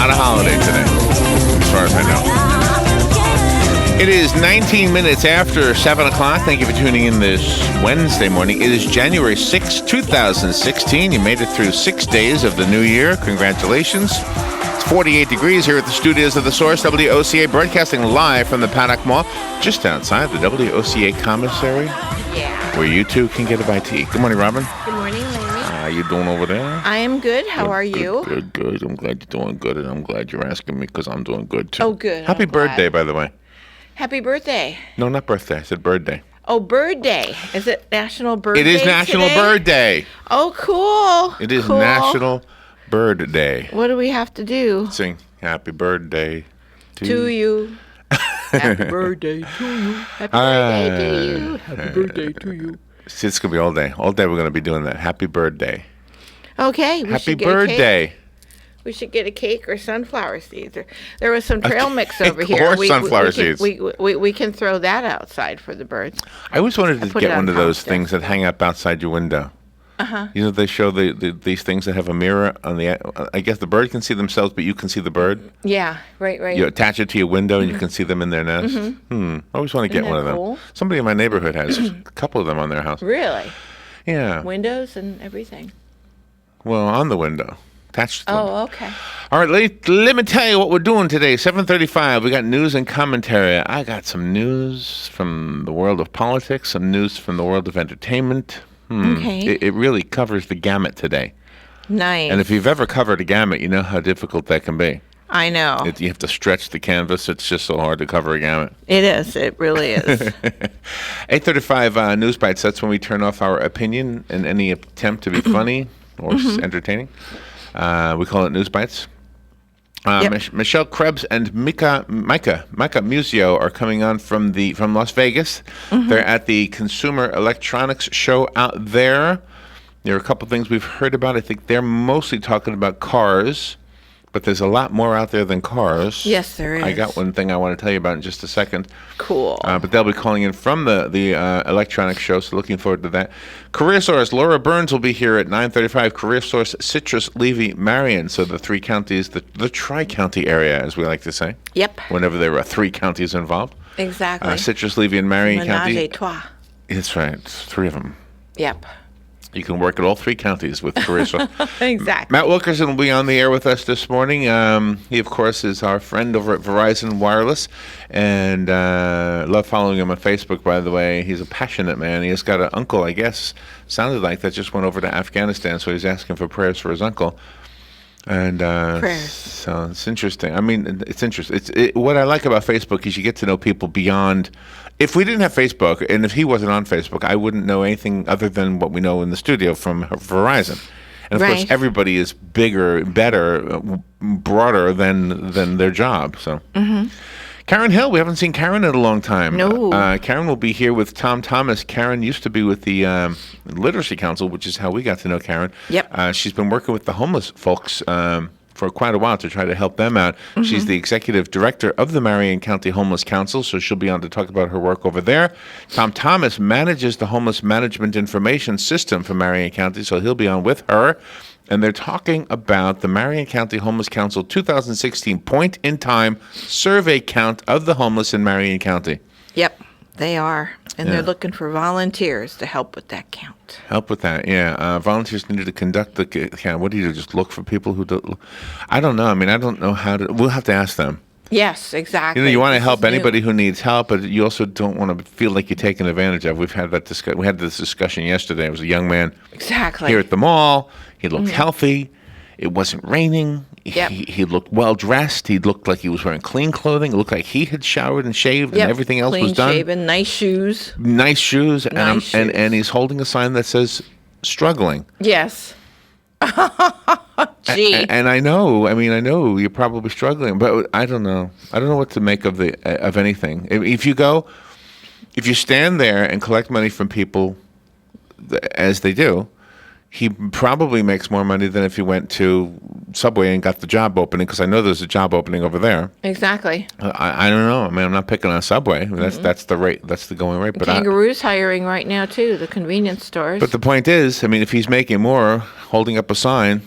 not a holiday today, as far as I know. It is 19 minutes after 7 o'clock. Thank you for tuning in this Wednesday morning. It is January 6, 2016. You made it through 6 days of the new year. Congratulations. It's 48 degrees here at the studios of The Source, WOCA, broadcasting live from the Paddock Mall, just outside the WOCA commissary, where you too can get a bite to eat. Good morning, Robin. Good morning, Larry. How you doing over there? I am good. How are you? Good. I'm glad you're doing good, and I'm glad you're asking me because I'm doing good too. Oh, good. Happy birthday, by the way. Happy birthday. No, not birthday. I said bird day. Oh, Bird Day. Is it National Bird Day? It is National today? Bird Day. Oh, cool. It is cool. National Bird Day. What do we have to do? Sing Happy Birthday To you. Happy birthday to you. Happy birthday to you. Happy birthday to you. See, it's going to be all day. All day we're going to be doing that. Happy Bird Day. Okay. Happy Bird Day. We should get a cake or sunflower seeds. There was some trail mix over here. Or sunflower seeds. We can throw that outside for the birds. I always wanted to get one of those there. things that hang up outside your window. Uh-huh. You know, they show these things that have a mirror on the. I guess the bird can see themselves, but you can see the bird. Yeah, right. You attach it to your window, and you can see them in their nest. I always want to get Isn't one of that them. cool? Somebody in my neighborhood has a couple of them on their house. Really? Yeah. Windows and everything. Well, on the window, attached to them. Oh, okay. All right, let me tell you what we're doing today. 7:35. We got news and commentary. I got some news from the world of politics, some news from the world of entertainment. Okay. It really covers the gamut today. Nice. And if you've ever covered a gamut, you know how difficult that can be. I know. You have to stretch the canvas. It's just so hard to cover a gamut. It is. It really is. 8:35 News Bites. That's when we turn off our opinion and any attempt to be funny or entertaining. We call it News Bites. Yep. Michelle Krebs and Micah Musio are coming on from Las Vegas. They're at the Consumer Electronics Show out there. There are a couple things we've heard about. I think they're mostly talking about cars, but there's a lot more out there than cars. Yes, there is. I got one thing I want to tell you about in just a second. Cool. But they'll be calling in from the electronics show, so looking forward to that. Career Source, Laura Burns will be here at 9:35. Career Source, Citrus, Levy, Marion. So the three counties, the tri-county area, as we like to say. Yep. Whenever there are three counties involved. Exactly. Citrus, Levy, and Marion Menage County. a trois. That's right. It's three of them. Yep. You can work at all three counties with Career Source. Exactly. Matt Wilkerson will be on the air with us this morning. He, of course, is our friend over at Verizon Wireless, and love following him on Facebook, by the way. He's a passionate man. He has got an uncle, I guess, sounded like that just went over to Afghanistan, so he's asking for prayers for his uncle. And prayers. So it's interesting. I mean, it's interesting. What I like about Facebook is you get to know people beyond. If we didn't have Facebook, and if he wasn't on Facebook, I wouldn't know anything other than what we know in the studio from Verizon. And of course, Right. everybody is bigger, better, broader than their job. So, Karen Hill, we haven't seen Karen in a long time. No. Karen will be here with Tom Thomas. Karen used to be with the Literacy Council, which is how we got to know Karen. Yep. She's been working with the homeless folks for quite a while to try to help them out. She's the executive director of the Marion County Homeless Council, so she'll be on to talk about her work over there. Tom Thomas manages the homeless management information system for Marion County, so he'll be on with her. And they're talking about the Marion County Homeless Council 2016 point-in-time survey count of the homeless in Marion County. Yep. They are. And Yeah. they're looking for volunteers to help with that count. Help with that, yeah. Volunteers needed to conduct the count. What do you do, just look for people who don't? I don't know. I mean, I don't know how to. We'll have to ask them. Yes, exactly. You know, you want to This help is new. anybody who needs help, but you also don't want to feel like you're taken advantage of. We've had that we had this discussion yesterday. It was a young man Exactly. here at the mall. He looked healthy. It wasn't raining. Yep. He looked well dressed. He looked like he was wearing clean clothing. It looked like he had showered and shaved, Yep. and everything else was done. Clean shaven, nice shoes. Nice shoes, Nice shoes. and he's holding a sign that says "struggling." Yes. Gee. And I know. I mean, I know you're probably struggling, but I don't know. I don't know what to make of anything. If you stand there and collect money from people, as they do, he probably makes more money than if he went to Subway and got the job opening, because I know there's a job opening over there. Exactly. I don't know. I mean, I'm not picking on Subway. I mean, that's the rate. That's the going rate. But Kangaroo's hiring right now, too, the convenience stores. But the point is, I mean, if he's making more holding up a sign,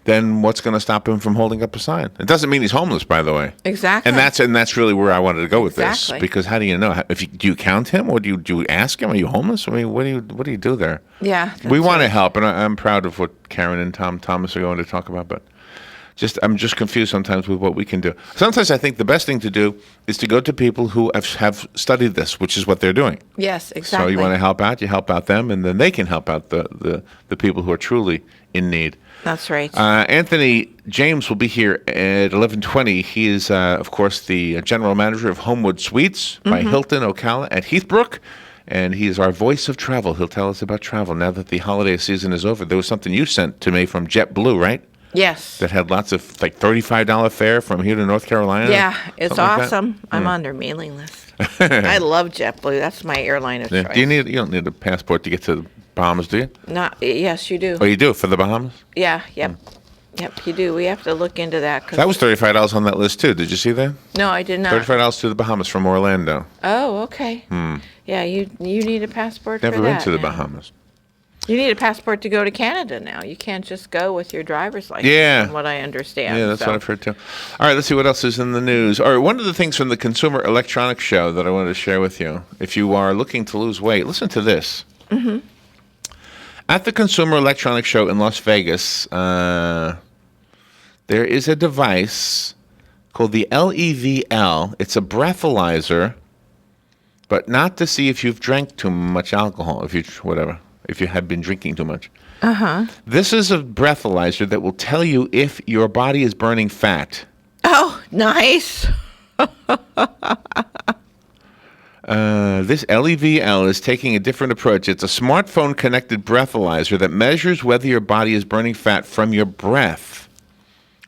then what's going to stop him from holding up a sign? It doesn't mean he's homeless, by the way. Exactly. And that's really where I wanted to go with Exactly. this, because how do you know? Do you count him, or do you ask him? Are you homeless? I mean, what do you do there? Yeah. We want to help, and I'm proud of what Karen and Tom Thomas are going to talk about, but I'm just confused sometimes with what we can do. Sometimes I think the best thing to do is to go to people who have studied this, which is what they're doing. Yes, exactly. So you want to help out, you help out them, and then they can help out the people who are truly in need. That's right. Anthony James will be here at 11:20. He is, of course, the general manager of Homewood Suites by Hilton Ocala at Heathbrook, and he is our voice of travel. He'll tell us about travel now that the holiday season is over. There was something you sent to me from JetBlue, right? Yes. That had lots of like $35 fare from here to North Carolina. Yeah, it's something like that? awesome. I'm on their mailing list. I love JetBlue. That's my airline of Yeah. choice. You don't need a passport to get to the Bahamas, do you? Yes, you do. Oh, you do for the Bahamas? Yeah, yep. Yep, you do. We have to look into that. That was $35 on that list too. Did you see that? No, I did not. $35 to the Bahamas from Orlando. Oh, okay. Yeah, you need a passport Never for that. been to the now. Bahamas. You need a passport to go to Canada now. You can't just go with your driver's license. Yeah. From what I understand. Yeah, that's so. what I've heard too. All right, let's see what else is in the news. All right, one of the things from the Consumer Electronics Show that I wanted to share with you, if you are looking to lose weight, listen to this. At the Consumer Electronics Show in Las Vegas, there is a device called the LEVL. It's a breathalyzer, but not to see if you've drank too much alcohol, if you have been drinking too much. This is a breathalyzer that will tell you if your body is burning fat. Oh, nice. This LEVL is taking a different approach. It's a smartphone-connected breathalyzer that measures whether your body is burning fat from your breath.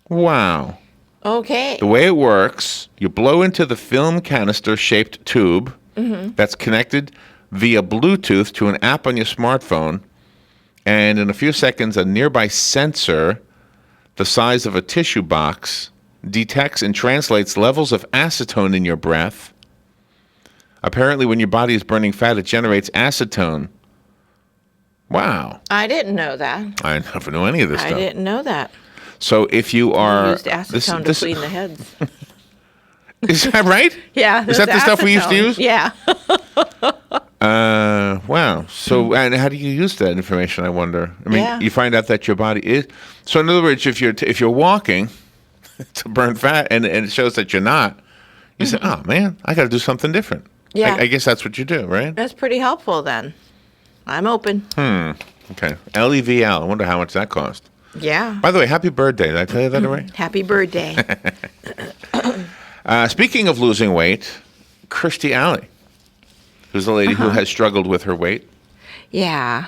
Wow. Okay. The way it works, you blow into the film canister-shaped tube that's connected via Bluetooth to an app on your smartphone, and in a few seconds, a nearby sensor the size of a tissue box detects and translates levels of acetone in your breath. Apparently, when your body is burning fat, it generates acetone. Wow. I didn't know that. I never knew any of this I stuff. didn't know that. So if you We are... used acetone to clean the heads. Is that right? Yeah. Is that the stuff we used to use? Yeah. Wow. So, and how do you use that information, I wonder? I mean, Yeah. you find out that your body is... So in other words, if you're walking to burn fat and it shows that you're not, you say, oh, man, I got to do something different. Yeah. I guess that's what you do, right? That's pretty helpful then. I'm open. Okay. LEVL. I wonder how much that cost. Yeah. By the way, happy birthday. Did I tell you that already? Happy birthday. Speaking of losing weight, Kirstie Alley, who's a lady who has struggled with her weight. Yeah.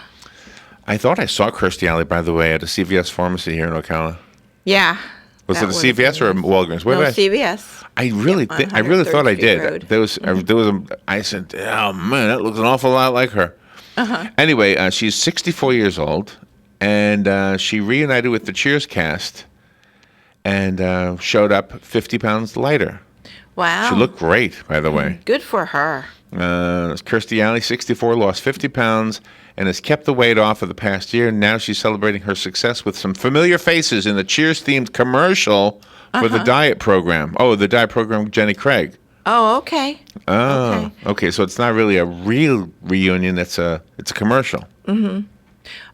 I thought I saw Kirstie Alley, by the way, at a CVS pharmacy here in Ocala. Yeah. Was That it a would've CVS or a been Walgreens? Where No, did I? CVS. I really on thought I 103rd did. Street Road. I said, oh man, that looks an awful lot like her. Anyway, she's 64 years old, and she reunited with the Cheers cast and showed up 50 pounds lighter. Wow. She looked great, by the way. Good for her. Kirstie Alley, 64, lost 50 pounds and has kept the weight off for the past year. Now she's celebrating her success with some familiar faces in the Cheers-themed commercial for the diet program. Oh, the diet program, Jenny Craig. Oh, okay. Oh, okay. So it's not really a real reunion. It's a commercial.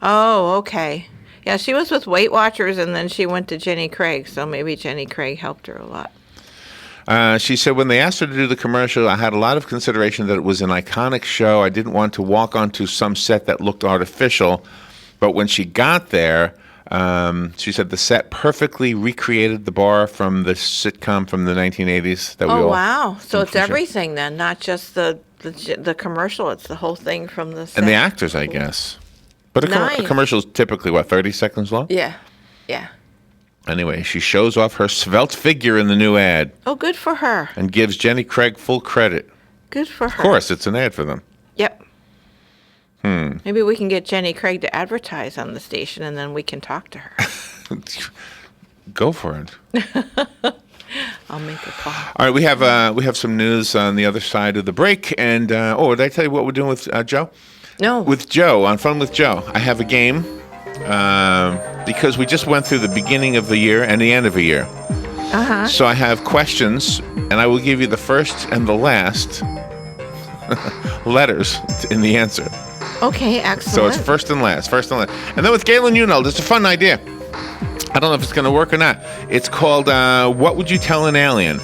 Oh, okay. Yeah, she was with Weight Watchers, and then she went to Jenny Craig, so maybe Jenny Craig helped her a lot. She said, when they asked her to do the commercial, I had a lot of consideration that it was an iconic show. I didn't want to walk onto some set that looked artificial. But when she got there, she said the set perfectly recreated the bar from the sitcom from the 1980s. That we Oh, all wow. So it's sure. everything then, not just the commercial. It's the whole thing from the set. And the actors, I guess. But a Nice. commercial's typically, 30 seconds long? Yeah. Yeah. Anyway, she shows off her svelte figure in the new ad Oh, good for her. and gives Jenny Craig full credit. Good for her. Of course, it's an ad for them. Yep. Maybe we can get Jenny Craig to advertise on the station, and then we can talk to her. Go for it. I'll make a call. All right, we have some news on the other side of the break. And, did I tell you what we're doing with Joe? No. With Joe, on Fun with Joe, I have a game because we just went through the beginning of the year and the end of the year. Uh-huh. So I have questions, and I will give you the first and the last letters in the answer. Okay, excellent. So it's first and last. And then with Galen Unel, there's a fun idea. I don't know if it's going to work or not. It's called, What Would You Tell an Alien?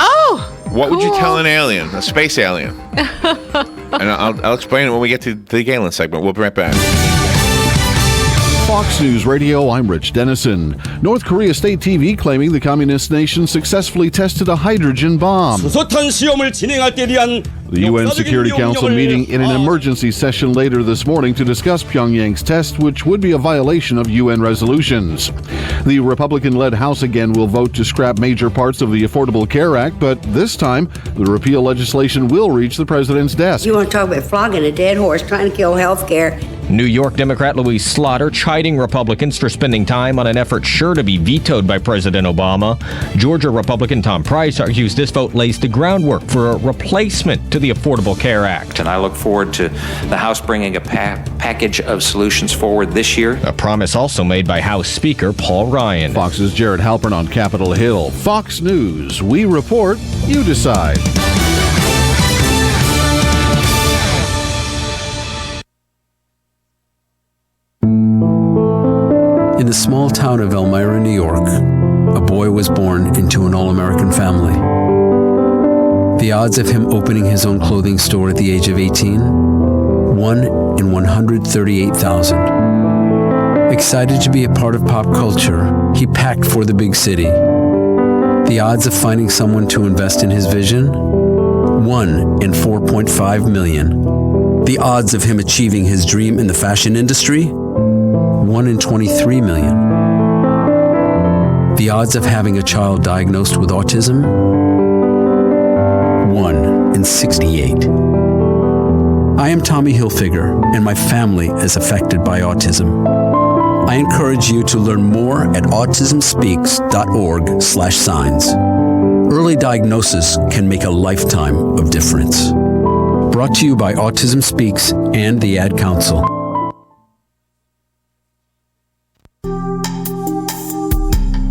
Oh, What would you cool. tell an alien, a space alien? And I'll explain it when we get to the Galen segment. We'll be right back. Fox News Radio, I'm Rich Dennison. North Korea State TV claiming the communist nation successfully tested a hydrogen bomb. The UN Security Council meeting in an emergency session later this morning to discuss Pyongyang's test, which would be a violation of UN resolutions. The Republican-led House again will vote to scrap major parts of the Affordable Care Act, but this time the repeal legislation will reach the president's desk. You want to talk about flogging a dead horse, trying to kill health care. New York Democrat Louise Slaughter chiding Republicans for spending time on an effort sure to be vetoed by President Obama. Georgia Republican Tom Price argues this vote lays the groundwork for a replacement to the Affordable Care Act. And I look forward to the House bringing a package of solutions forward this year. A promise also made by House Speaker Paul Ryan. Fox's Jared Halpern on Capitol Hill. Fox News. We report, you decide. In the small town of Elmira, New York, a boy was born into an all-American family. The odds of him opening his own clothing store at the age of 18? 1 in 138,000. Excited to be a part of pop culture, he packed for the big city. The odds of finding someone to invest in his vision? 1 in 4.5 million. The odds of him achieving his dream in the fashion industry? 1 in 23 million. The odds of having a child diagnosed with autism? 1 in 68. I am Tommy Hilfiger, and my family is affected by autism. I encourage you to learn more at autismspeaks.org/signs. Early diagnosis can make a lifetime of difference. Brought to you by Autism Speaks and the Ad Council.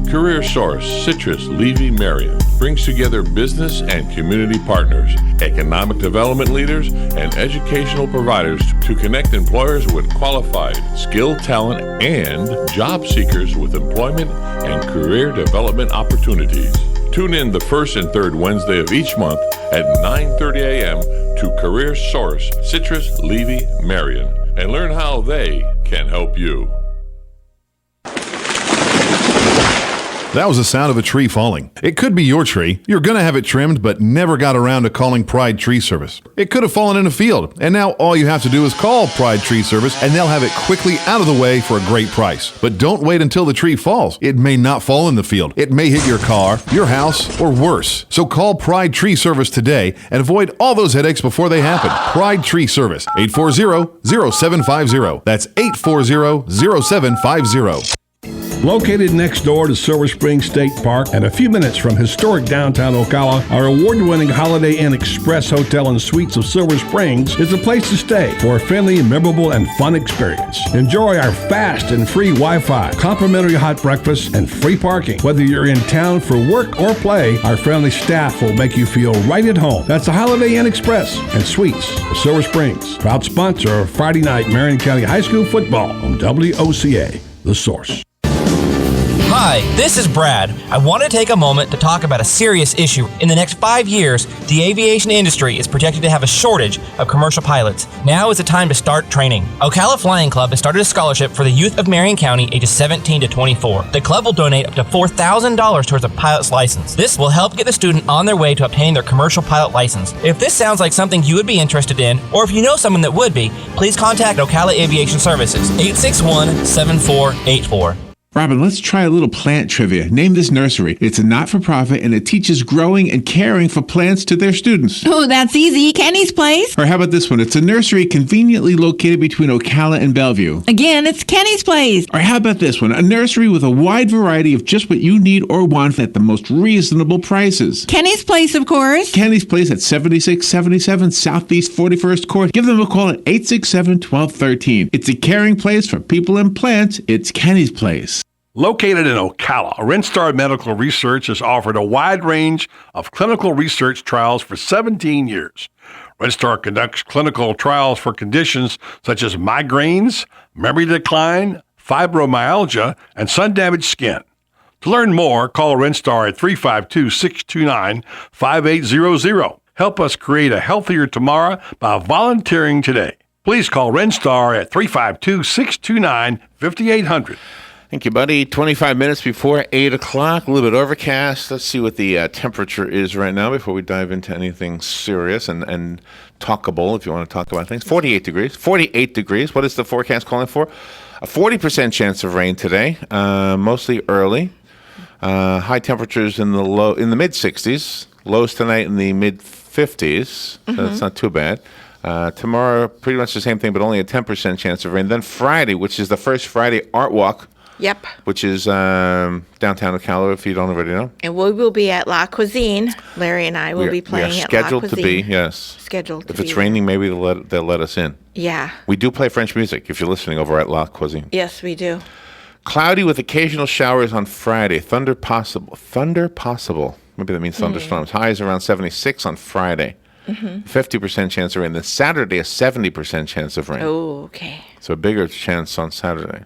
Career Source, Citrus, Levy, Marion brings together business and community partners, economic development leaders, and educational providers to connect employers with qualified, skilled talent and job seekers with employment and career development opportunities. Tune in the first and third Wednesday of each month at 9:30 a.m. to Career Source, Citrus, Levy, Marion, and learn how they can help you. That was the sound of a tree falling. It could be your tree. You're going to have it trimmed, but never got around to calling Pride Tree Service. It could have fallen in a field, and now all you have to do is call Pride Tree Service, and they'll have it quickly out of the way for a great price. But don't wait until the tree falls. It may not fall in the field. It may hit your car, your house, or worse. So call Pride Tree Service today and avoid all those headaches before they happen. Pride Tree Service, 840-0750. That's 840-0750. Located next door to Silver Spring State Park and a few minutes from historic downtown Ocala, our award-winning Holiday Inn Express Hotel and Suites of Silver Springs is a place to stay for a friendly, memorable, and fun experience. Enjoy our fast and free Wi-Fi, complimentary hot breakfast, and free parking. Whether you're in town for work or play, our friendly staff will make you feel right at home. That's the Holiday Inn Express and Suites of Silver Springs, proud sponsor of Friday night Marion County High School football on WOCA, The Source. Hi, this is Brad. I want to take a moment to talk about a serious issue. In the next 5 years, the aviation industry is projected to have a shortage of commercial pilots. Now is the time to start training. Ocala Flying Club has started a scholarship for the youth of Marion County ages 17 to 24. The club will donate up to $4,000 towards a pilot's license. This will help get the student on their way to obtaining their commercial pilot license. If this sounds like something you would be interested in, or if you know someone that would be, please contact Ocala Aviation Services, 861-7484. Robin, let's try a little plant trivia. Name this nursery. It's a not-for-profit, and it teaches growing and caring for plants to their students. Oh, that's easy. Kenny's Place. Or how about this one? It's a nursery conveniently located between Ocala and Bellevue. Again, it's Kenny's Place. Or how about this one? A nursery with a wide variety of just what you need or want at the most reasonable prices. Kenny's Place, of course. Kenny's Place at 7677 Southeast 41st Court. Give them a call at 867-1213. It's a caring place for people and plants. It's Kenny's Place. Located in Ocala, Renstar Medical Research has offered a wide range of clinical research trials for 17 years. Renstar conducts clinical trials for conditions such as migraines, memory decline, fibromyalgia, and sun-damaged skin. To learn more, call Renstar at 352-629-5800. Help us create a healthier tomorrow by volunteering today. Please call Renstar at 352-629-5800. Thank you, buddy. 25 minutes before 8 o'clock, a little bit overcast. Let's see what the temperature is right now before we dive into anything serious and talkable, if you want to talk about things. 48 degrees. 48 degrees. What is the forecast calling for? A 40% chance of rain today, mostly early. High temperatures in the mid-60s. Lows tonight in the mid-50s. So that's not too bad. Tomorrow, pretty much the same thing, but only a 10% chance of rain. Then Friday, which is the first Friday Art Walk. Yep. Which is downtown Ocala, if you don't already know. And we will be at La Cuisine. Larry and I will be playing at La Cuisine. Scheduled to be, yes. Scheduled to be. If it's raining, maybe they'll let us in. Yeah. We do play French music if you're listening over at La Cuisine. Yes, we do. Cloudy with occasional showers on Friday. Thunder possible. Thunder possible. Maybe that means thunderstorms. Highs around 76 on Friday. 50% chance of rain. Then Saturday, a 70% chance of rain. Oh, okay. So a bigger chance on Saturday.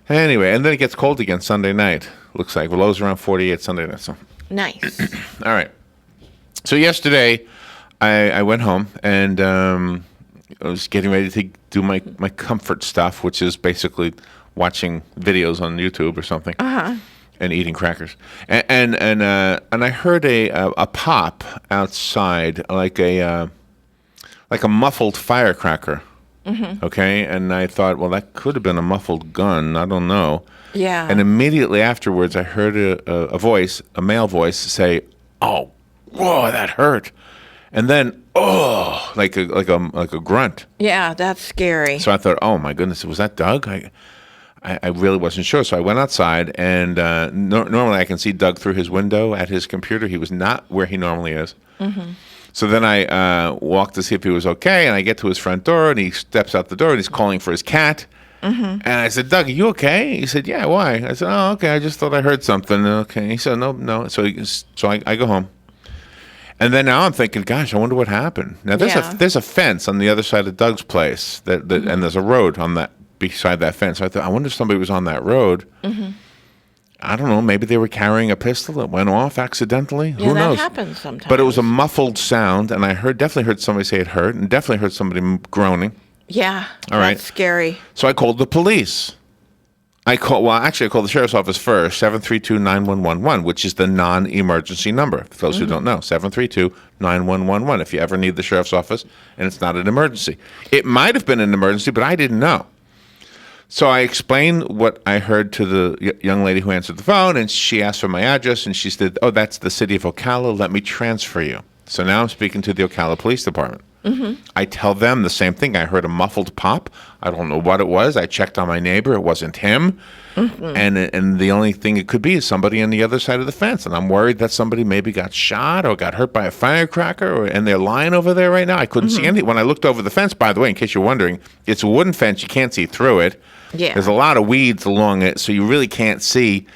Anyway, and then it gets cold again Sunday night. Looks like lows around 48 Sunday night. So nice. All right. So yesterday, I went home and I was getting ready to do my comfort stuff, which is basically watching videos on YouTube or something. And eating crackers, and I heard a pop outside, like a muffled firecracker. Okay, and I thought, well, that could have been a muffled gun. I don't know. Yeah. And immediately afterwards, I heard a voice, a male voice, say, "Oh, whoa, that hurt," and then like a grunt. Yeah, that's scary. So I thought, oh my goodness, was that Doug? I really wasn't sure, so I went outside, and normally I can see Doug through his window at his computer. He was not where he normally is. So then I walked to see if he was okay, and I get to his front door, and he steps out the door, and he's calling for his cat. And I said, Doug, are you okay? He said, yeah, why? I said, oh, okay, I just thought I heard something. Okay. He said, no. So I go home. And then now I'm thinking, gosh, I wonder what happened. Now there's a fence on the other side of Doug's place, and there's a road on that beside that fence. So I thought, I wonder if somebody was on that road. I don't know. Maybe they were carrying a pistol that went off accidentally. Yeah, Who knows? That happens sometimes. But it was a muffled sound, and I definitely heard somebody say it hurt, and definitely heard somebody groaning. Yeah. All right. That's scary. So I called the police. I called the sheriff's office first, 732-9111, which is the non-emergency number, for those who don't know, 732-9111, if you ever need the sheriff's office and it's not an emergency. It might have been an emergency, but I didn't know. So I explained what I heard to the young lady who answered the phone, and she asked for my address, and she said, oh, that's the city of Ocala. Let me transfer you. So now I'm speaking to the Ocala Police Department. I tell them the same thing. I heard a muffled pop. I don't know what it was. I checked on my neighbor. It wasn't him. And the only thing it could be is somebody on the other side of the fence. And I'm worried that somebody maybe got shot or got hurt by a firecracker, and they're lying over there right now. I couldn't see anything. When I looked over the fence, by the way, in case you're wondering, it's a wooden fence. You can't see through it. Yeah. There's a lot of weeds along it, so you really can't see.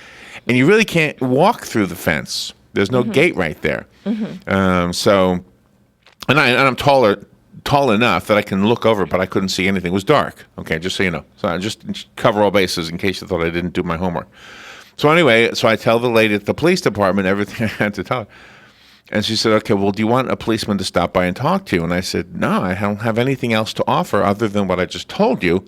And you really can't walk through the fence. There's no gate right there. And I'm tall enough that I can look over, but I couldn't see anything. It was dark. Okay, just so you know. So I just cover all bases in case you thought I didn't do my homework. So anyway, I tell the lady at the police department everything I had to tell her. And she said, okay, well, do you want a policeman to stop by and talk to you? And I said, no, I don't have anything else to offer other than what I just told you.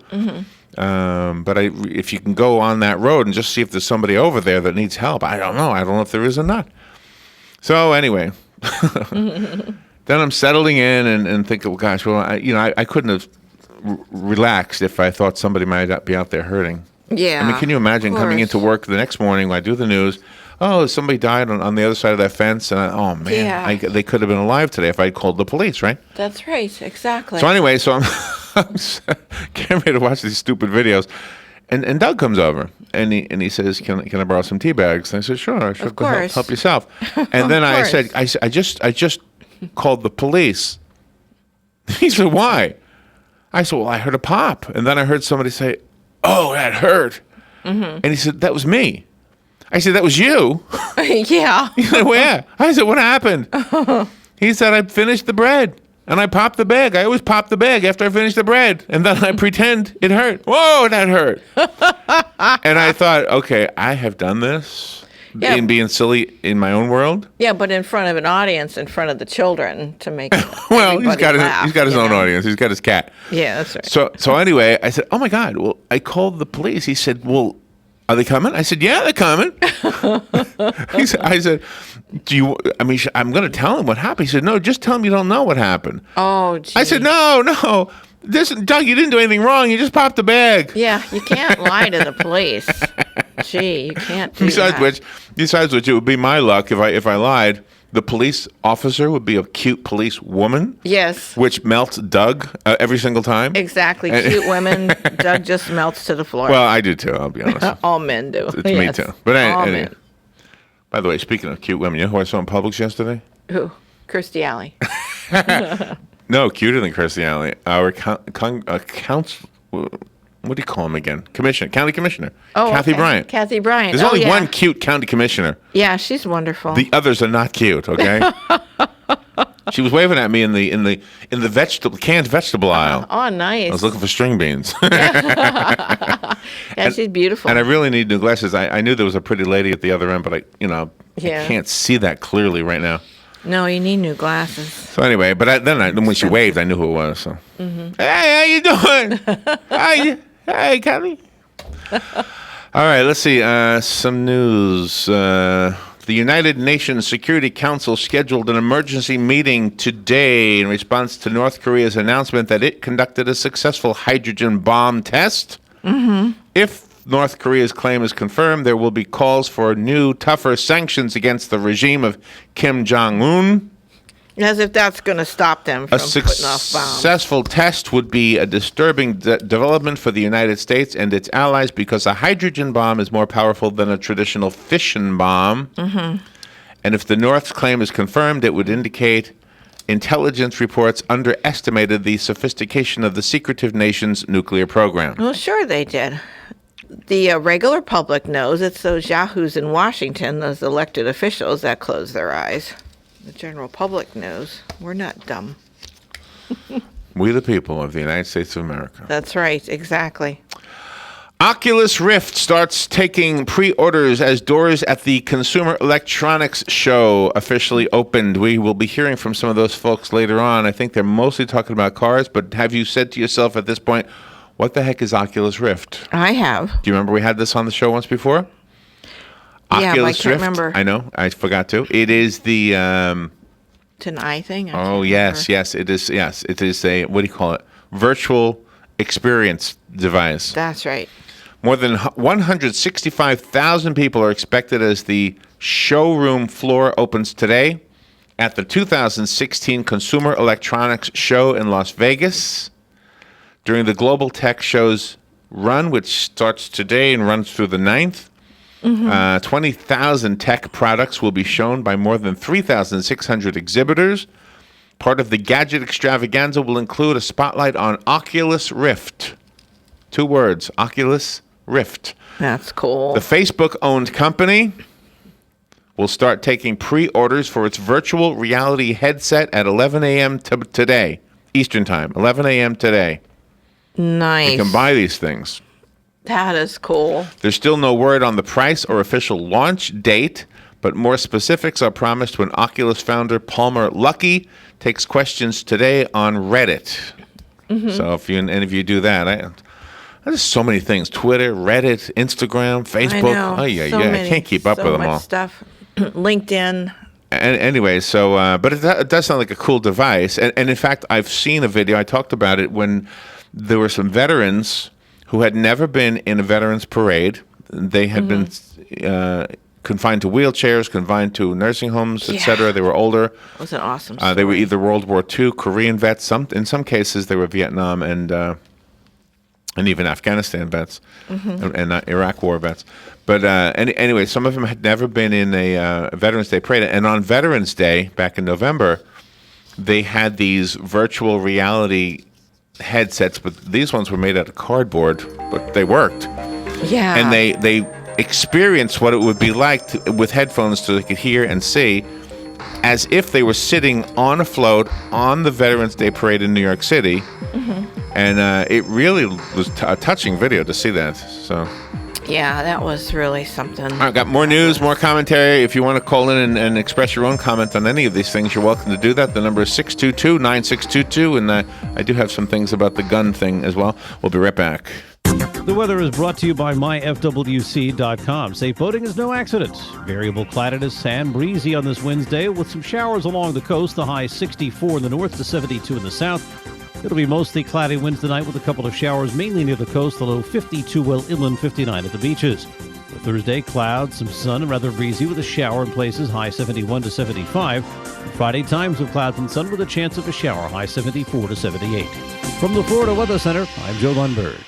But if you can go on that road and just see if there's somebody over there that needs help. I don't know. I don't know if there is or not. So anyway, then I'm settling in and thinking, well, gosh, well, I couldn't have relaxed if I thought somebody might be out there hurting. Yeah. I mean, can you imagine of coming course. into work the next morning when I do the news? Oh, somebody died on the other side of that fence. And oh, man, Yeah. they could have been alive today if I called the police, right? That's right. Exactly. So anyway, I'm getting ready to watch these stupid videos. And Doug comes over and he says, "Can I borrow some tea bags?" And I said, "Sure, sure. Of course. Help yourself." And then I said, "I just called the police." He said, "Why?" I said, "Well, I heard a pop, and then I heard somebody say, 'Oh, that hurt.'" Mm-hmm. And he said, "That was me." I said, "That was you?" Yeah. He said, "Well, yeah." I said, "What happened?" He said, "I finished the bread. And I popped the bag. I always pop the bag after I finish the bread. And then I pretend it hurt. Whoa, that hurt." And I thought, okay, I have done this in being silly in my own world. Yeah, but in front of an audience, in front of the children, to make Well, he's got laugh, his own audience. He's got his cat. Yeah, that's right. So anyway, I said, "Oh my God, well, I called the police." He said, "Well, are they coming?" I said, "Yeah, they're coming." I said, I'm going to tell him what happened. He said, "No, just tell him you don't know what happened." Oh, gee. I said, No. Doug, you didn't do anything wrong. You just popped the bag. Yeah, you can't lie to the police. Gee, you can't do Besides that. which, it would be my luck if I lied. The police officer would be a cute police woman. Yes. Which melts Doug every single time. Exactly. Cute women. Doug just melts to the floor. Well, I do too, I'll be honest. All men do. It's me too. But all anyway. men. By the way, speaking of cute women, you know who I saw in Publix yesterday? Who? Kirstie Alley. No, cuter than Kirstie Alley. Our council. What do you call him again? County commissioner. Oh, Kathy okay. Bryant. Kathy Bryant. There's only yeah. one cute county commissioner. Yeah, she's wonderful. The others are not cute. Okay. She was waving at me in the canned vegetable aisle. Oh, nice. I was looking for string beans. Yeah, she's beautiful. And I really need new glasses. I knew there was a pretty lady at the other end, but I can't see that clearly right now. No, you need new glasses. So anyway, but then when she waved, I knew who it was. So, Hey, how you doing? Hey, Kelly. All right, let's see. Some news. The United Nations Security Council scheduled an emergency meeting today in response to North Korea's announcement that it conducted a successful hydrogen bomb test. Mm-hmm. If North Korea's claim is confirmed, there will be calls for new, tougher sanctions against the regime of Kim Jong-un. As if that's going to stop them from putting off bombs. Successful test would be a disturbing development for the United States and its allies because a hydrogen bomb is more powerful than a traditional fission bomb. Mm-hmm. And if the North's claim is confirmed, it would indicate intelligence reports underestimated the sophistication of the secretive nation's nuclear program. Well, sure they did. The regular public knows. It's those yahoos in Washington, those elected officials, that close their eyes. The general public knows. We're not dumb. We the people of the United States of America. That's right, exactly. Oculus Rift starts taking pre-orders as doors at the Consumer Electronics Show officially opened. We will be hearing from some of those folks later on. I think they're mostly talking about cars, but have you said to yourself at this point, what the heck is Oculus Rift? I have. Do you remember we had this on the show once before? Yeah, Oculus but I can't Rift? remember. I know, I forgot to. It is the... It's an eye thing? yes, it is. Yes, it is a, what do you call it? Virtual experience device. That's right. More than 165,000 people are expected as the showroom floor opens today at the 2016 Consumer Electronics Show in Las Vegas. During the Global Tech Show's run, which starts today and runs through the 9th, 20,000 tech products will be shown by more than 3,600 exhibitors. Part of the gadget extravaganza will include a spotlight on Oculus Rift. 2 words, Oculus Rift. That's cool. The Facebook-owned company will start taking pre-orders for its virtual reality headset at 11 a.m. today, Eastern Time, 11 a.m. today. Nice. You can buy these things. That is cool. There's still no word on the price or official launch date, but more specifics are promised when Oculus founder Palmer Luckey takes questions today on Reddit. Mm-hmm. So if you do that, there's so many things: Twitter, Reddit, Instagram, Facebook. I can't keep up with them all. Stuff. LinkedIn. And anyway, so but it does sound like a cool device. And in fact, I've seen a video. I talked about it when there were some veterans who had never been in a veterans parade. They had been confined to wheelchairs, confined to nursing homes, etc. They were older. It was an awesome story. They were either World War II, Korean vets. In some cases, they were Vietnam and even Afghanistan vets and Iraq War vets. But anyway, some of them had never been in a Veterans Day parade. And on Veterans Day, back in November, they had these virtual reality headsets, but these ones were made out of cardboard, but they worked. Yeah. And they experienced what it would be like with headphones so they could hear and see, as if they were sitting on a float on the Veterans Day parade in New York City. And it really was a touching video to see that. So. Yeah, that was really something. I've got more news, more commentary. If you want to call in and express your own comment on any of these things, you're welcome to do that. The number is 622-9622, and I do have some things about the gun thing as well. We'll be right back. The weather is brought to you by myfwc.com. Safe boating is no accident. Variable cloudiness and breezy on this Wednesday with some showers along the coast. The high 64 in the north to 72 in the south. It'll be mostly cloudy winds tonight with a couple of showers mainly near the coast. The low 52, well inland 59 at the beaches. For Thursday, clouds, some sun, and rather breezy with a shower in places. High 71 to 75. Friday, times of clouds and sun with a chance of a shower. High 74 to 78. From the Florida Weather Center, I'm Joe Lundberg.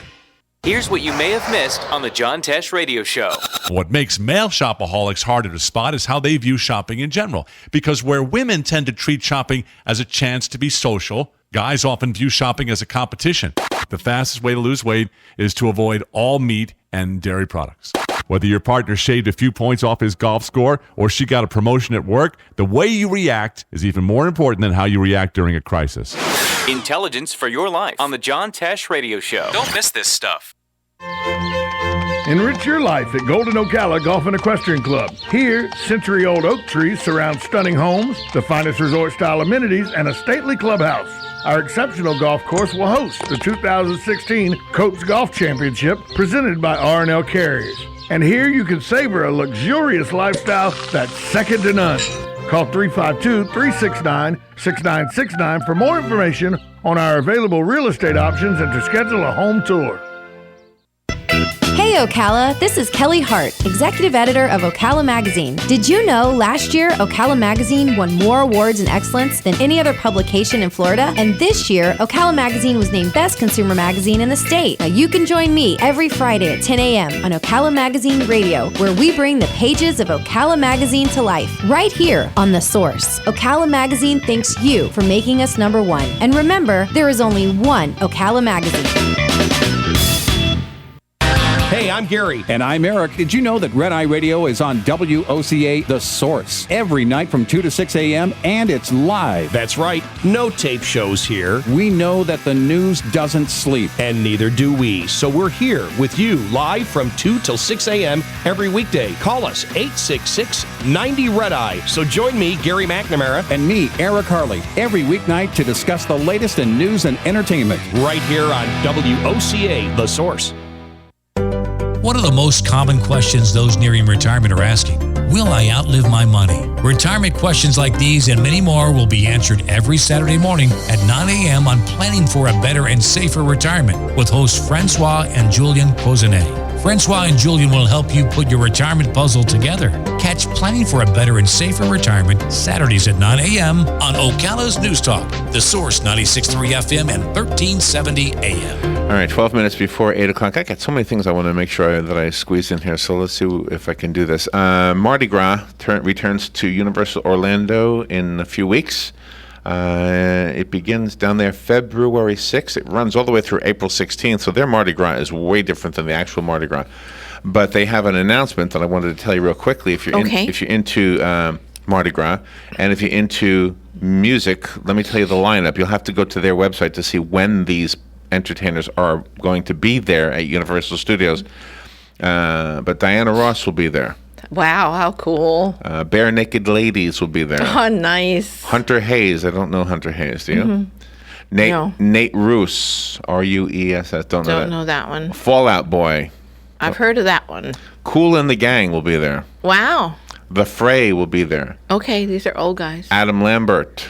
Here's what you may have missed on the John Tesh Radio Show. What makes male shopaholics harder to spot is how they view shopping in general. Because where women tend to treat shopping as a chance to be social, guys often view shopping as a competition. The fastest way to lose weight is to avoid all meat and dairy products. Whether your partner shaved a few points off his golf score or she got a promotion at work, the way you react is even more important than how you react during a crisis. Intelligence for your life on the John Tesh Radio Show. Don't miss this stuff. Enrich your life at Golden Ocala Golf and Equestrian Club. Here, century-old oak trees surround stunning homes, the finest resort-style amenities, and a stately clubhouse. Our exceptional golf course will host the 2016 Coates Golf Championship presented by R&L Carriers. And here you can savor a luxurious lifestyle that's second to none. Call 352-369-6969 for more information on our available real estate options and to schedule a home tour. Hey Ocala, this is Kelly Hart, Executive Editor of Ocala Magazine. Did you know last year Ocala Magazine won more awards in excellence than any other publication in Florida? And this year, Ocala Magazine was named Best Consumer Magazine in the state. Now you can join me every Friday at 10 a.m. on Ocala Magazine Radio, where we bring the pages of Ocala Magazine to life, right here on The Source. Ocala Magazine thanks you for making us number one. And remember, there is only one Ocala Magazine. Hey, I'm Gary. And I'm Eric. Did you know that Red Eye Radio is on WOCA The Source every night from 2 to 6 a.m. and it's live? That's right. No tape shows here. We know that the news doesn't sleep. And neither do we. So we're here with you live from 2 till 6 a.m. every weekday. Call us 866-90-RED-EYE. So join me, Gary McNamara. And me, Eric Harley, every weeknight to discuss the latest in news and entertainment. Right here on WOCA The Source. One of the most common questions those nearing retirement are asking, will I outlive my money? Retirement questions like these and many more will be answered every Saturday morning at 9 a.m. on Planning for a Better and Safer Retirement with hosts Francois and Julian Pozenet. Francois and Julian will help you put your retirement puzzle together. Catch Planning for a Better and Safer Retirement Saturdays at 9 a.m. on Ocala's News Talk, The Source 96.3 FM and 1370 AM. All right, 12 minutes before 8 o'clock. I got so many things I want to make sure that I squeeze in here, so let's see if I can do this. Mardi Gras returns to Universal Orlando in a few weeks. It begins down there February 6th. It runs all the way through April 16th, so their Mardi Gras is way different than the actual Mardi Gras. But they have an announcement that I wanted to tell you real quickly. If you're if you're into Mardi Gras and if you're into music, let me tell you the lineup. You'll have to go to their website to see when these entertainers are going to be there at Universal Studios. But Diana Ross will be there. Wow, how cool. Bare Naked Ladies will be there. Oh, nice. Hunter Hayes. I don't know Hunter Hayes, do you? Mm-hmm. Nate Roos, R-U-E-S-S. Don't know that one. Fallout Boy. I've heard of that one. Kool and the Gang will be there. Wow. The Fray will be there. Okay, these are old guys. Adam Lambert.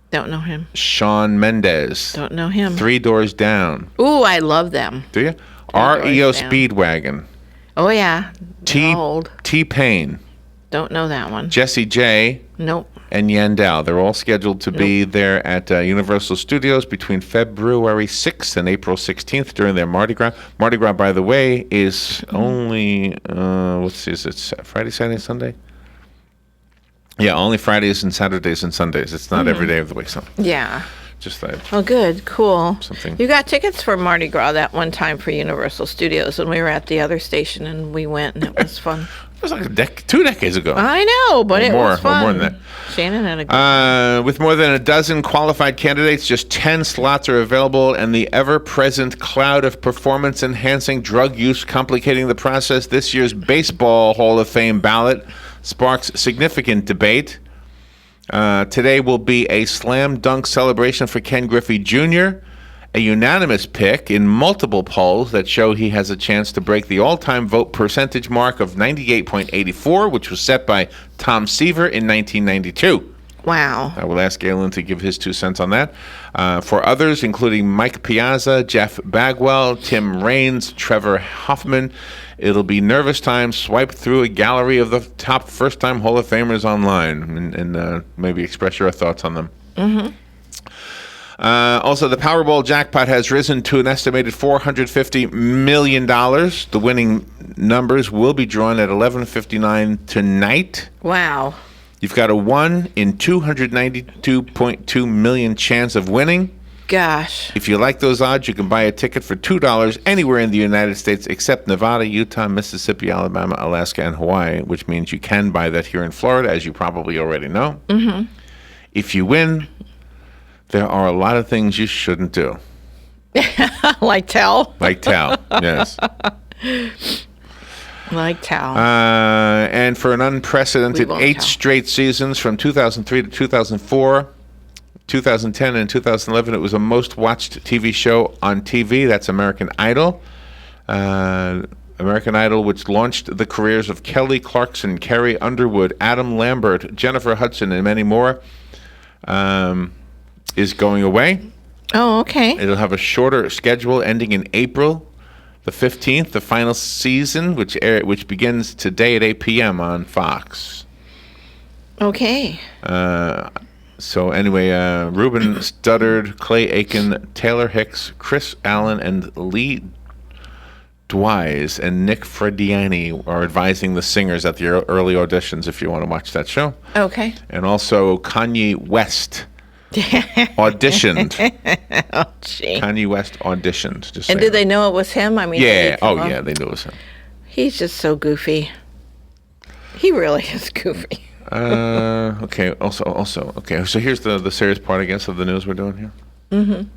Don't know him. Shawn Mendes. Don't know him. Three Doors Down. Ooh, I love them. Do you? REO doors down. Speedwagon. Oh, yeah. They're old. T-Pain. Don't know that one. Jesse J. Nope. And Yandel. They're all scheduled to be there at Universal Studios between February 6th and April 16th during their Mardi Gras. Mardi Gras, by the way, is only, is it Friday, Saturday, Sunday? Yeah, only Fridays and Saturdays and Sundays. It's not every day of the week. So Yeah. just that. Oh, good. Cool. Something. You got tickets for Mardi Gras that one time for Universal Studios when we were at the other station, and we went, and it was fun. It was like 2 decades ago. I know, but it was fun. More than that. Shannon had a good With more than a dozen qualified candidates, just 10 slots are available, and the ever-present cloud of performance-enhancing drug use complicating the process. This year's Baseball Hall of Fame ballot sparks significant debate. Today will be a slam dunk celebration for Ken Griffey Jr., a unanimous pick in multiple polls that show he has a chance to break the all-time vote percentage mark of 98.84, which was set by Tom Seaver in 1992. Wow. I will ask Galen to give his 2 cents on that. For others, including Mike Piazza, Jeff Bagwell, Tim Raines, Trevor Hoffman, it'll be nervous time. Swipe through a gallery of the top first-time Hall of Famers online and maybe express your thoughts on them. Mm-hmm. Also, the Powerball jackpot has risen to an estimated $450 million. The winning numbers will be drawn at 11:59 tonight. Wow. You've got a 1 in 292.2 million chance of winning. Gosh. If you like those odds, you can buy a ticket for $2 anywhere in the United States except Nevada, Utah, Mississippi, Alabama, Alaska, and Hawaii, which means you can buy that here in Florida, as you probably already know. Mm-hmm. If you win, there are a lot of things you shouldn't do. Like tell? Like tell, yes. Like tell. And for an unprecedented 8 straight seasons from 2003 to 2004, 2010 and 2011, it was the most watched TV show on TV. That's American Idol. American Idol, which launched the careers of Kelly Clarkson, Carrie Underwood, Adam Lambert, Jennifer Hudson, and many more, is going away. Oh, okay. It'll have a shorter schedule ending in April the 15th, the final season, which begins today at 8 p.m. on Fox. Okay. So anyway, Ruben Studdard, Clay Aiken, Taylor Hicks, Chris Allen, and Lee Dwys and Nick Frediani are advising the singers at the early auditions if you want to watch that show. Okay. And also Kanye West auditioned. Oh, gee. Kanye West auditioned. Just and saying. did they know it was him? I mean, yeah. Oh, yeah, they knew it was him. He's just so goofy. He really is goofy. Okay. Also. Okay. So here's the serious part, I guess, of the news we're doing here. Mm-hmm.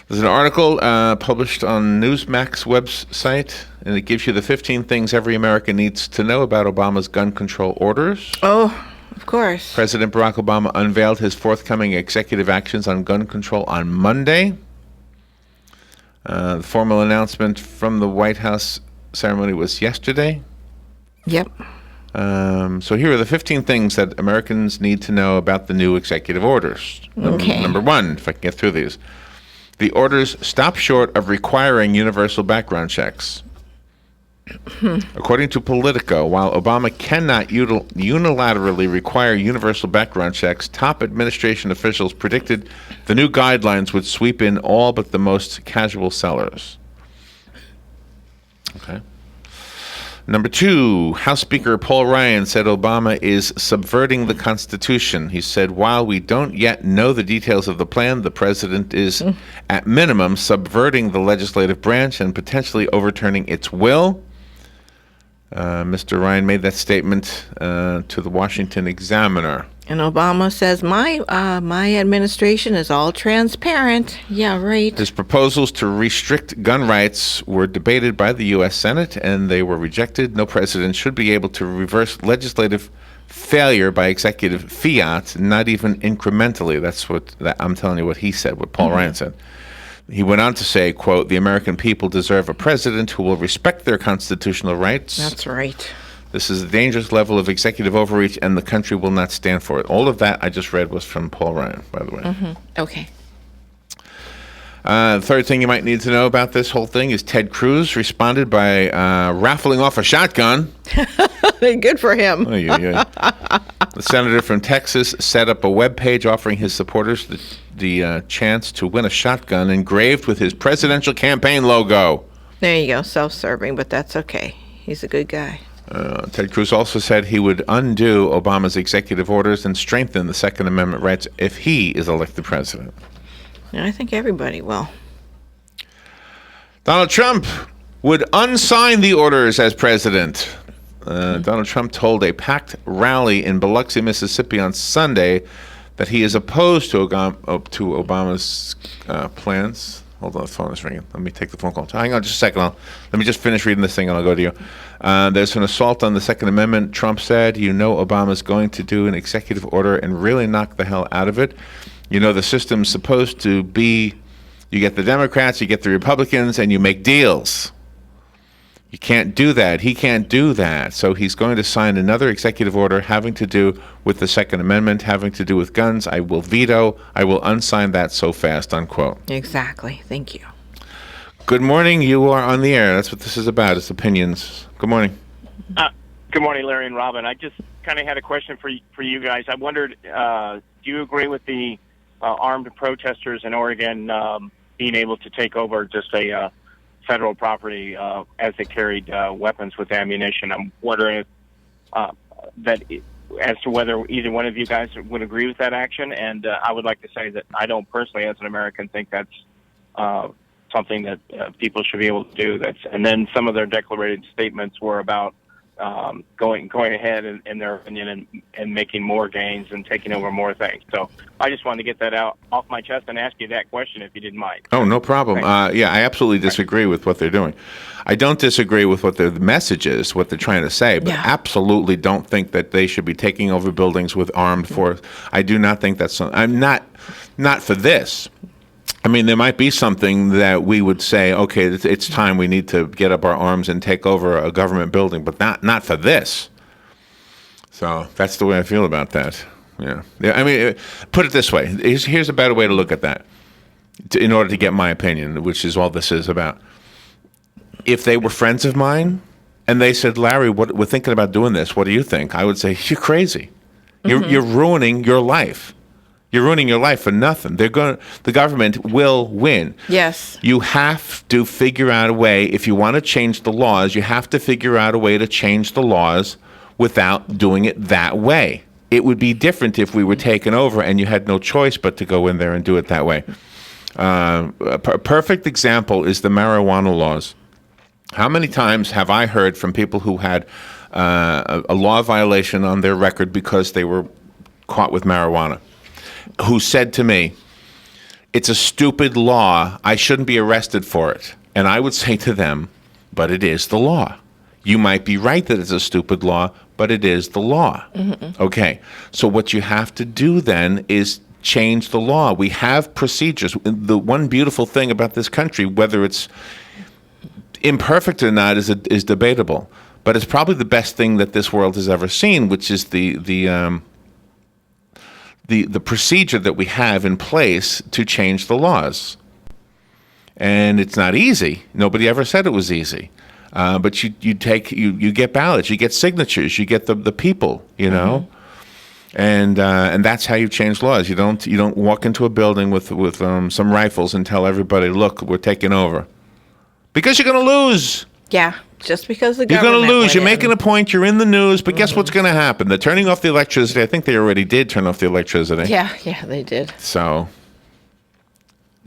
There's an article published on Newsmax website, and it gives you the 15 things every American needs to know about Obama's gun control orders. Oh, of course. President Barack Obama unveiled his forthcoming executive actions on gun control on Monday. The formal announcement from the White House ceremony was yesterday. Yep. So here are the 15 things that Americans need to know about the new executive orders. Okay. Number 1, if I can get through these. The orders stop short of requiring universal background checks. According to Politico, while Obama cannot unilaterally require universal background checks, top administration officials predicted the new guidelines would sweep in all but the most casual sellers. Okay. Number 2, House Speaker Paul Ryan said Obama is subverting the Constitution. He said, while we don't yet know the details of the plan, the president is, at minimum, subverting the legislative branch and potentially overturning its will. Mr. Ryan made that statement to the Washington Examiner. And Obama says, my administration is all transparent. Yeah, right. His proposals to restrict gun rights were debated by the U.S. Senate, and they were rejected. No president should be able to reverse legislative failure by executive fiat, not even incrementally. I'm telling you what he said, what Paul Ryan said. He went on to say, quote, the American people deserve a president who will respect their constitutional rights. That's right. This is a dangerous level of executive overreach, and the country will not stand for it. All of that I just read was from Paul Ryan, by the way. Mm-hmm. Okay. Third thing you might need to know about this whole thing is Ted Cruz responded by raffling off a shotgun. Good for him. The senator from Texas set up a webpage offering his supporters the chance to win a shotgun engraved with his presidential campaign logo. There you go. Self-serving, but that's okay. He's a good guy. Ted Cruz also said he would undo Obama's executive orders and strengthen the Second Amendment rights if he is elected president. I think everybody will. Donald Trump would unsign the orders as president. Donald Trump told a packed rally in Biloxi, Mississippi on Sunday that he is opposed to Obama's plans. Hold on, the phone is ringing. Let me take the phone call. Hang on just a second. Let me just finish reading this thing and I'll go to you. There's an assault on the Second Amendment, Trump said. You know Obama's going to do an executive order and really knock the hell out of it. You know, the system's supposed to be, you get the Democrats, you get the Republicans, and you make deals. You can't do that. He can't do that. So he's going to sign another executive order having to do with the Second Amendment, having to do with guns. I will veto. I will unsign that so fast, unquote. Exactly. Thank you. Good morning. You are on the air. That's what this is about. It's opinions. Good morning. Good morning, Larry and Robin. I just kind of had a question for you guys. I wondered, do you agree with the armed protesters in Oregon being able to take over just a federal property as they carried weapons with ammunition? I'm wondering as to whether either one of you guys would agree with that action. And I would like to say that I don't personally, as an American, think that's something that people should be able to do. And then some of their declarated statements were about going ahead in their opinion and making more gains and taking over more things. So I just wanted to get that out off my chest and ask you that question if you didn't mind. Oh, no problem. Yeah, I absolutely disagree with what they're doing. I don't disagree with what the message is, what they're trying to say, but absolutely don't think that they should be taking over buildings with armed force. I do not think that's I'm not for this. I mean, there might be something that we would say, okay, it's time we need to get up our arms and take over a government building, but not for this. So that's the way I feel about that. Yeah. I mean, put it this way. Here's a better way to look at that in order to get my opinion, which is all this is about. If they were friends of mine and they said, Larry, we're thinking about doing this, what do you think? I would say, you're crazy. You're ruining your life. You're ruining your life for nothing. The government will win. Yes. You have to figure out a way, if you want to change the laws, you have to figure out a way to change the laws without doing it that way. It would be different if we were taken over and you had no choice but to go in there and do it that way. A perfect example is the marijuana laws. How many times have I heard from people who had a law violation on their record because they were caught with marijuana, who said to me, it's a stupid law, I shouldn't be arrested for it. And I would say to them, but it is the law. You might be right that it's a stupid law, but it is the law. Mm-hmm. Okay, so what you have to do then is change the law. We have procedures. The one beautiful thing about this country, whether it's imperfect or not, is debatable. But it's probably the best thing that this world has ever seen, which is the procedure that we have in place to change the laws. And it's not easy. Nobody ever said it was easy. But you get ballots, you get signatures, you get the people, you know, and that's how you change laws. You don't walk into a building with some rifles and tell everybody, look, we're taking over, because you're going to lose. Yeah, just because the you're government going to lose. You're went making a point. You're in the news, but guess what's going to happen? They're turning off the electricity. I think they already did turn off the electricity. Yeah, they did. So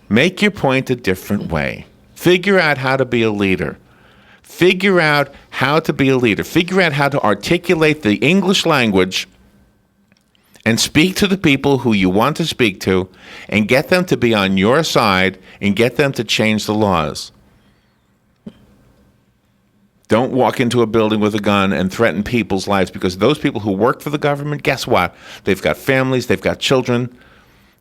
make your point a different way. Figure out how to be a leader. Figure out how to be a leader. Figure out how to articulate the English language and speak to the people who you want to speak to and get them to be on your side and get them to change the laws. Don't walk into a building with a gun and threaten people's lives, because those people who work for the government, guess what? They've got families, they've got children,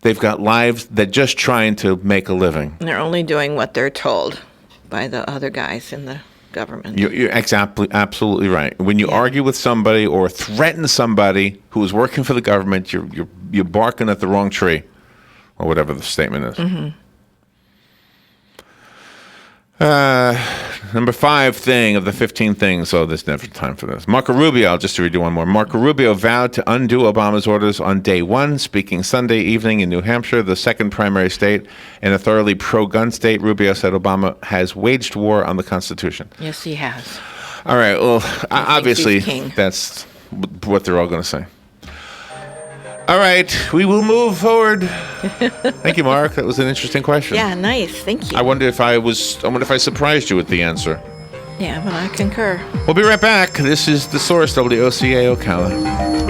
they've got lives. They're just trying to make a living. They're only doing what they're told by the other guys in the government. You're absolutely right. When you argue with somebody or threaten somebody who is working for the government, you're barking at the wrong tree, or whatever the statement is. Number 5 thing of the 15 things. Oh, there's never time for this. Marco Rubio, just to redo one more. Marco Rubio vowed to undo Obama's orders on day one, speaking Sunday evening in New Hampshire, the second primary state and a thoroughly pro-gun state. Rubio said Obama has waged war on the Constitution. Yes, he has. All right. Well, obviously, he's king. that's what they're all going to say. All right. We will move forward. Thank you, Mark. That was an interesting question. Yeah, nice. Thank you. I wonder if I surprised you with the answer. Yeah, but I concur. We'll be right back. This is The Source, WOCA Ocala.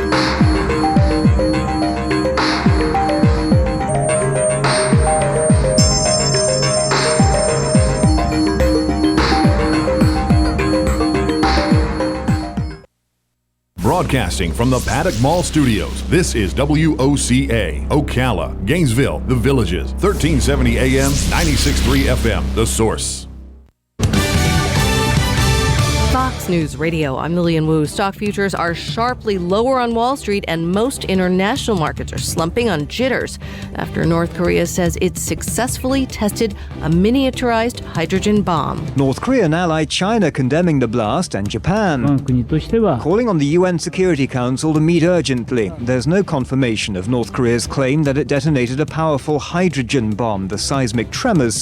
Broadcasting from the Paddock Mall Studios, this is WOCA, Ocala, Gainesville, The Villages, 1370 AM, 96.3 FM, The Source. Fox News Radio, I'm Lillian Wu. Stock futures are sharply lower on Wall Street, and most international markets are slumping on jitters after North Korea says it successfully tested a miniaturized hydrogen bomb. North Korea and ally China condemning the blast, and Japan calling on the UN Security Council to meet urgently. There's no confirmation of North Korea's claim that it detonated a powerful hydrogen bomb. The seismic tremors